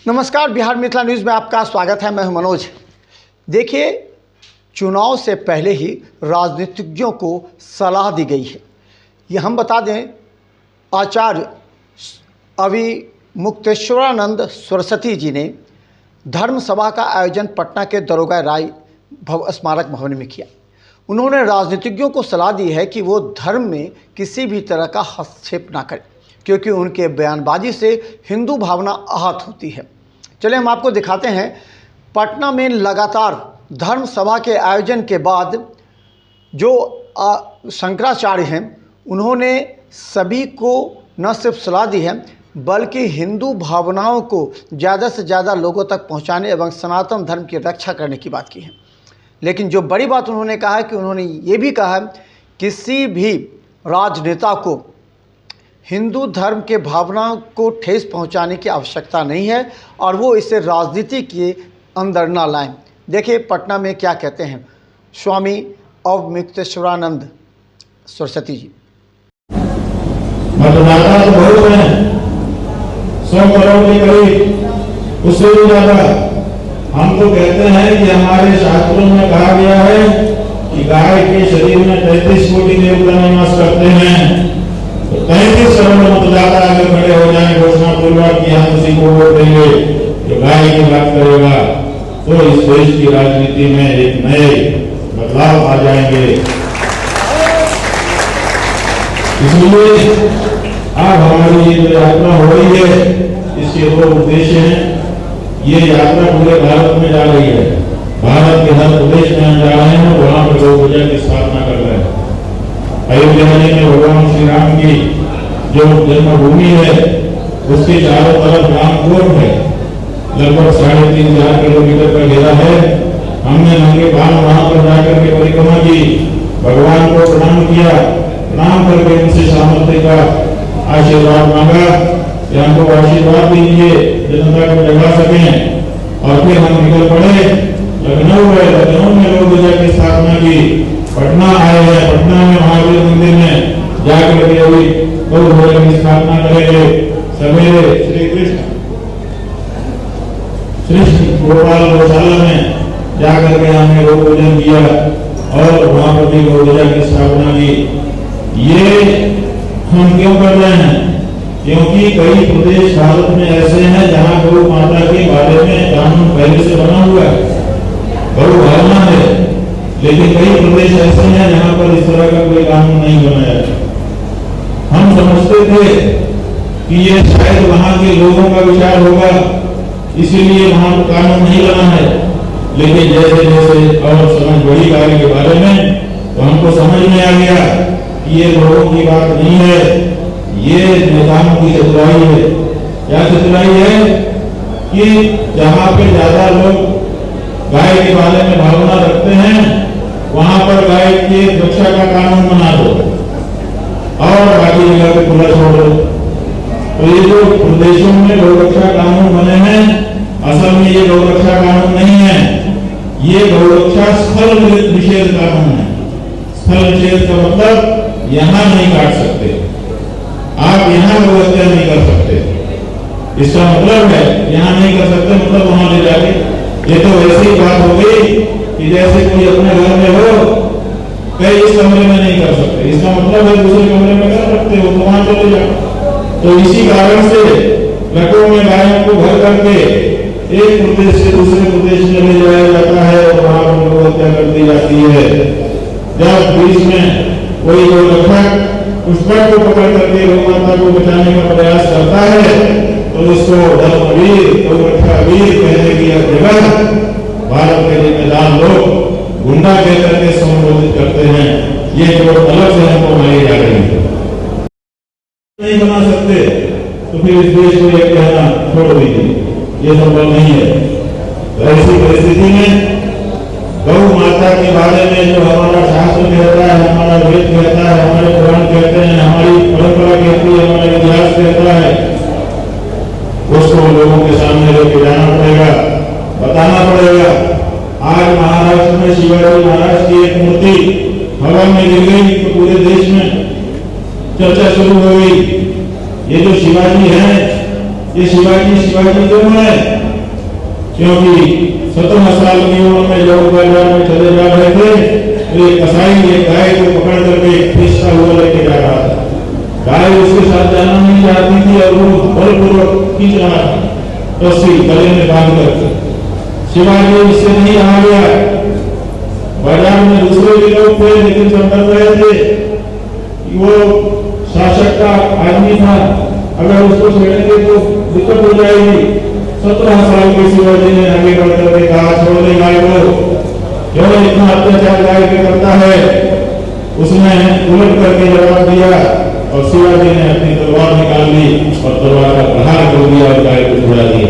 नमस्कार, बिहार मिथिला न्यूज़ में आपका स्वागत है। मैं हूं मनोज। देखिए, चुनाव से पहले ही राजनीतिज्ञों को सलाह दी गई है। ये हम बता दें, आचार्य अविमुक्तेश्वरानंद सरस्वती जी ने धर्म सभा का आयोजन पटना के दरोगा राय स्मारक भवन में किया। उन्होंने राजनीतिज्ञों को सलाह दी है कि वो धर्म में किसी भी तरह का हस्तक्षेप ना करें, क्योंकि उनके बयानबाजी से हिंदू भावना आहत होती है। चलिए हम आपको दिखाते हैं। पटना में लगातार धर्म सभा के आयोजन के बाद जो शंकराचार्य हैं, उन्होंने सभी को न सिर्फ सलाह दी है, बल्कि हिंदू भावनाओं को ज़्यादा से ज़्यादा लोगों तक पहुंचाने एवं सनातन धर्म की रक्षा करने की बात की है। लेकिन जो बड़ी बात उन्होंने कहा है कि उन्होंने ये भी कहा है, किसी भी राजनेता को हिंदू धर्म के भावनाओं को ठेस पहुंचाने की आवश्यकता नहीं है और वो इसे राजनीति के अंदर ना लाएं। देखिए पटना में क्या कहते हैं स्वामी अविमुक्तेश्वरानंद सरस्वती जी। मतदाता तो बहुत हैं, 100 करोड़ के करीब, उससे भी ज्यादा। हम तो कहते हैं कि हमारे शास्त्रों में कहा गया है कि गाय के शरीर में 33 कोटि देवता निवास करते हैं। 33 करोड़ मतदाता अगर खड़े हो जाए घोषणा पूर्वक कि हम उसी को वोट देंगे जो गाय की बात करेगा, तो इस देश की राजनीति में एक नए बदलाव आ जाएंगे। इसलिए अब हमारी ये जो यात्रा हो रही है, इसके 2 उद्देश्य हैं। ये यात्रा पूरे भारत में जा रही है। भारत के हर प्रदेश में हम जा रहे हैं, वहां पर गौ पूजा की स्थापना कर रहे हैं। अयोध्या में भगवान श्री राम की जो जन्मभूमि है, उसके चारों तरफ राम कोट है, लगभग 3.5 किलोमीटर का घेरा है। हमने नंगे पांव वहां पर जाकर के परिक्रमा की, भगवान को प्रणाम किया, प्रणाम करके उनसे सामर्थ्य का आशीर्वाद मांगा कि हमको आशीर्वाद दीजिए, जनता को जगा सकें। और फिर हम निकल पड़े, लखनऊ गए, लखनऊ में गौ पूजा की स्थापना की। पटना आए हैं, पटना में महावीर मंदिर में जाकर के अभी गौ पूजा की स्थापना करेंगे। सवेरे श्री गोपाल गौशाला में जाकर के हमने गौ पूजन किया और वहां पर भी गौ पूजा की स्थापना की। ये हम क्यों कर रहे हैं? क्योंकि कई प्रदेश भारत में ऐसे हैं जहां गौ माता के बारे में कानून पहले से बना हुआ है, गौ भावना है, लेकिन कई प्रदेश ऐसे हैं जहां पर इस तरह का कोई कानून नहीं बनाया है। हम समझते थे कि ये शायद वहां के लोगों का विचार होगा, इसीलिए वहां कानून नहीं बना है। लेकिन जैसे जैसे और समझ बढ़ी कार्य के बारे में, तो हमको समझ में आ गया कि ये लोगों की बात नहीं है, ये नेताओं की चतुराई है। क्या चतुराई है कि जहां पे ज्यादा लोग गाय के बारे में भावना रखते हैं, वहां पर गाय की रक्षा का कानून बना दो और बाकी जगह पे खुला छोड़ दो। तो ये जो प्रदेशों में गौ रक्षा कानून बने हैं, असल में ये गौ रक्षा कानून नहीं है, ये गौ रक्षा स्थल निषेध कानून है। स्थल निषेध का मतलब यहाँ नहीं काट सकते आप, यहाँ गौ हत्या नहीं कर सकते, इसका मतलब है यहाँ नहीं कर सकते मतलब वहां ले जाके। ये तो ऐसी बात हो गई कि जैसे कोई अपने घर में हो, कई इस कमरे में नहीं कर सकते, इसका मतलब है दूसरे कमरे में कर सकते हो, तो वहां चले जाओ। तो इसी कारण से लखनऊ में गायों को भर करके एक प्रदेश से दूसरे प्रदेश में ले जाया जाता है और वहां पर गौ हत्या कर दी जाती है। जब बीच में कोई गौ रक्षक पुष्पक को पकड़ करके गौ माता को बचाने का प्रयास करता है, तो इसको धर्मवीर, गौ रक्षा वीर कहने की जगह भारत के जिम्मेदार लोग गुंडा कहकर के संबोधित करते हैं। ये जो अलग से हमको बनाई जा रही है, नहीं बना सकते तो फिर इस देश को ये कहना छोड़ दीजिए, ये संभव नहीं है। तो ऐसी परिस्थिति में गौ माता के बारे में जो हमारा शास्त्र कहता है, हमारा वेद कहता है, हमारे पुराण कहते हैं, हमारी परंपरा कहती है, हमारा इतिहास कहता है, उसको लोगों के सामने लेके जाना पड़ेगा, बताना पड़ेगा। आज महाराष्ट्र में शिवाजी महाराज की एक मूर्ति हवा में गिर गई तो पूरे देश में चर्चा शुरू हो गई। ये जो शिवाजी हैं, ये शिवाजी क्यों है? क्योंकि 17 साल की उम्र में जब बाजार में चले जा रहे थे तो एक कसाई एक गाय को पकड़ करके खींचता हुआ लेके जा रहा था। गाय उसके साथ जाना नहीं चाहती थी और वो बलपूर्वक खींच रहा था रस्सी गले में बांध करके। शिवाजी इससे नहीं आ गया। बाजार में दूसरे भी लोग थे लेकिन सब डर रहे थे। वो शासक का आदमी था, अगर उसको छेड़ेंगे तो दिक्कत हो जाएगी। 17 साल के शिवाजी ने आगे बढ़ करके कहा, छोड़ दे गाय को, क्यों इतना अत्याचार गाय पे करता है? उसने उलट करके जवाब दिया और शिवाजी ने अपनी तलवार निकाल ली और तलवार का प्रहार कर दिया और गाय को छुड़ा दिया।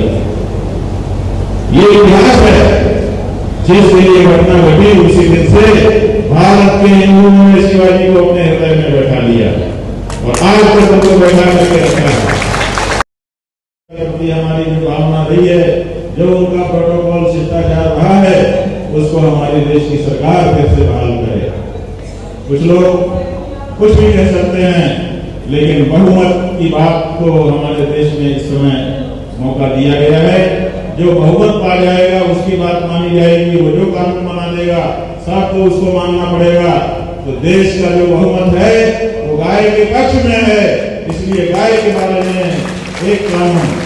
ये इतिहास है। जिस दिन ये घटना घटी उसी दिन से भारत के हिंदुओं ने शिवाजी को अपने हृदय में बैठा लिया और आज तक उनको बैठा करके रखा है। हमारी जो भावना रही है, जो उनका प्रोटोकॉल शिष्टाचार रहा है, उसको हमारे देश की सरकार कैसे बहाल करे। कुछ लोग कुछ भी कह सकते हैं, लेकिन बहुमत की बात को हमारे देश में इस समय मौका दिया गया है। जो बहुमत पा जाएगा उसकी बात मानी जाएगी। वो जो कानून बना देगा सबको उसको मानना पड़ेगा। तो देश का जो बहुमत है वो गाय के पक्ष में है। इसलिए गाय के बारे में एक कानून